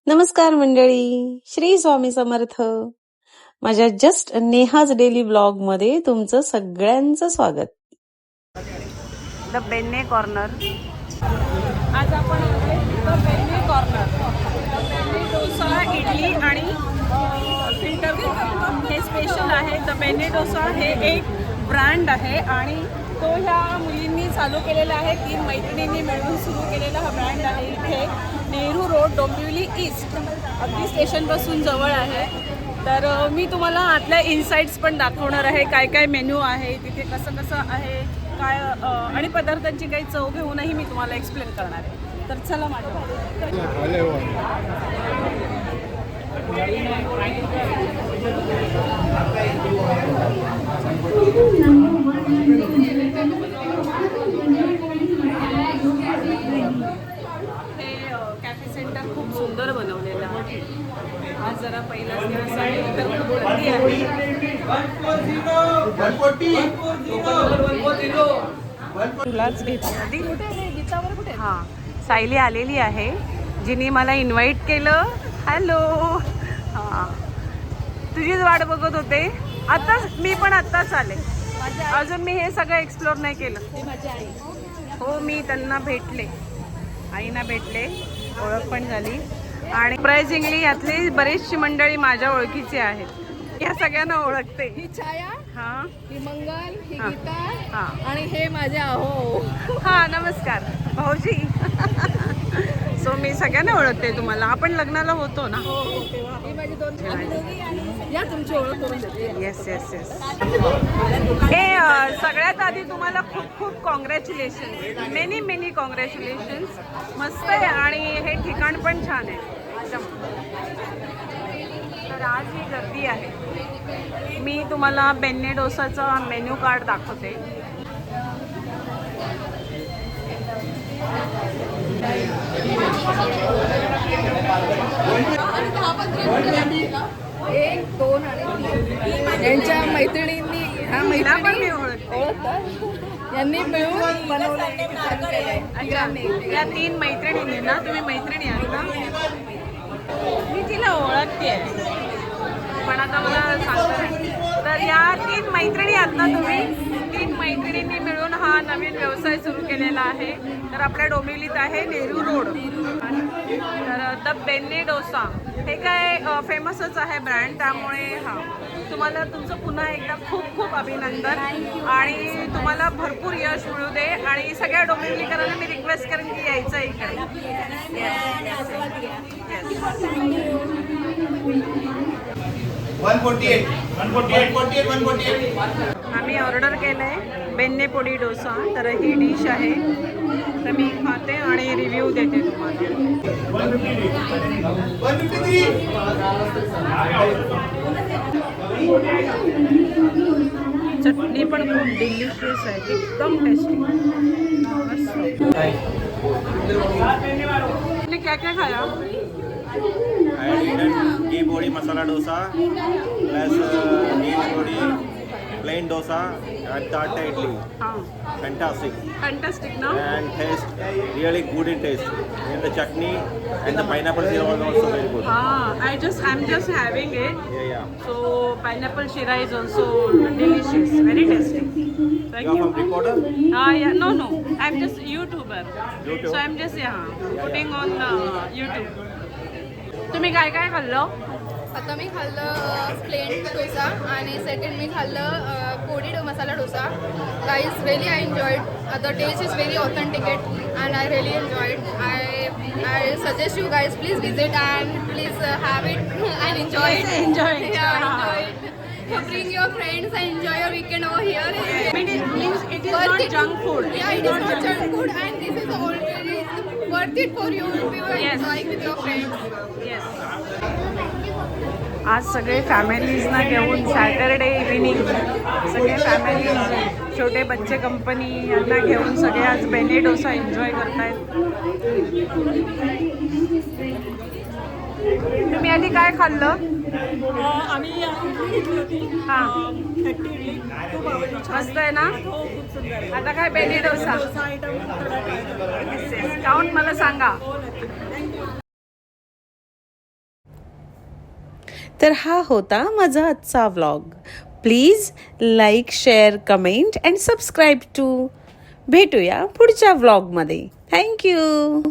नमस्कार मंडळी, श्री स्वामी समर्थ. माझ्या जस्ट नेहाज डेली ब्लॉग मध्ये तुमचं सगळ्यांचं स्वागत. The benne corner. आज आपण द बेन्ने कॉर्नर. बेन्ने डोसा, इडली आणि फिल्टर कॉफी हे स्पेशल आहे. द बेन्ने डोसा हे एक ब्रँड आहे आणि तो ह्या मुलींनी चालू केलेला आहे. 3 मैत्रिणींनी मिळून सुरू केलेला हा ब्रँड आहे. इथे नेहरू रोड, डोंबिवली ईस्ट, अगदी स्टेशनपासून जवळ आहे. तर मी तुम्हाला आतल्या इनसाइट्स पण दाखवणार आहे. काय काय मेन्यू आहे तिथे, कसं कसं आहे काय, आणि पदार्थांची काही चव घेऊनही मी तुम्हाला एक्सप्लेन करणार आहे. तर चला माझ्या. कॅफे सेंटर खूप सुंदर बनवलेलं आहे. आज जरा पहिलाच दिवस आहे तर गर्दी आहे. तुलाच घेतली. हां, सायली आलेली आहे जिने मला इन्व्हाइट केलं. हॅलो. हां, तुझीच वाट बघत होते. आत्ताच मी पण आत्ताच आले. अजून मी हे सगळं एक्सप्लोर नाही केलं. हो, मी त्यांना भेटले, आईना भेटले, ओळख पण झाली आणि सरप्राइझिंगली यातली बरीचशी मंडळी माझ्या ओळखीची आहेत. या सगळ्यांना ओळखते. ही छाया, हां, ही मंगल, ही गीता, हां, आणि हे माझे अहो. हां, नमस्कार भाऊजी. सो मी सगळ्यांना ओळखते. तुम्हाला आपण लग्नाला होतो ना. ही माझी 2 या तुमची ओळख करून देते. Yes yes yes. हे सगळ्यात आधी तुम्हाला खूप खूप कॉंग्रॅच्युलेशन्स, मेनी मेनी कॉंग्रॅच्युलेशन्स. मस्त आहे आणि हे ठिकाण पण छान आहे. तर आज ही गर्दी आहे. मी तुम्हाला बेन्ने डोसाचा मेन्यू कार्ड दाखवते. एक, 2 आणि 3 यांच्या मैत्रिणींनी, ह्या महिला पण मी मैत्रिणी ओळखतात, यांनी मिळून बनवलंय. या 3 मैत्रिणींनी ना, तुम्ही मैत्रिणी आहात ना? मी तिला ओळखते पण आता मला सांगतो. तर या 3 मैत्रिणी आहात ना तुम्ही? 3 मैत्रिणींनी मिळून हा नवीन व्यवसाय सुरू केलेला आहे. तर आपल्या डोंबिवलीत आहे नेहरू रोड. तर द बेन्ने डोसा हे काय फेमसच आहे ब्रँड. त्यामुळे हा तुम्हाला तुमचं पुन्हा एकदा खूप खूप अभिनंदन आणि तुम्हाला भरपूर यश मिळू दे. आणि सगळ्या डोंबिवलीकरांना मी रिक्वेस्ट करेन की यायचं इकडे. आम्ही ऑर्डर केलंय बेन्ने पोडी डोसा. तर ही डिश आहे. तर मी खाते आणि रिव्ह्यू देते तुम्हाला. चटणी पण खूप डिलिशियस आहे, एकदम टेस्टी. क्या क्या खाया? Ghee podi masala dosa plus ghee podi plain dosa and tarta idli. Fantastic, no? And taste really good in taste. And the chutney and the pineapple syrup was also very good. I'm just having it. Yeah. So pineapple shira is also delicious, very tasty. Thank You are you. from reporter? Yeah, no. I'm just YouTuber. YouTube. So I'm just putting on YouTube. तुम्ही काय काय खाल्लं? आता मी खाल्लं plain dosa आणि second मी खाल्लं podi masala dosa. Guys really I enjoyed. The taste is very authenticate and I really enjoyed. I suggest you guys please visit and please have it and enjoy it. Enjoy. So bring your friends and enjoy your weekend over here. It is not junk food. Yeah, it is not junk food and this is already worth it for you if you are enjoying with your friends. Yes. आज सगळे फॅमिलीजना घेऊन Saturday evening सगळे families, छोटे बच्चे company यांना घेऊन सगळे आज बेन्ने डोसा एन्जॉय करतायत. तुम्ही आधी काय खाल्लं? आम्ही घेतली होती. हां, मस्त आहे ना? आता काय बेन्ने डोसा आयटम खाऊन मला सांगा. तर हा होता माझा आजचा vlog. Please like, share, comment and subscribe to. भेटूया पुढच्या व्लॉगमध्ये. थँक्यू.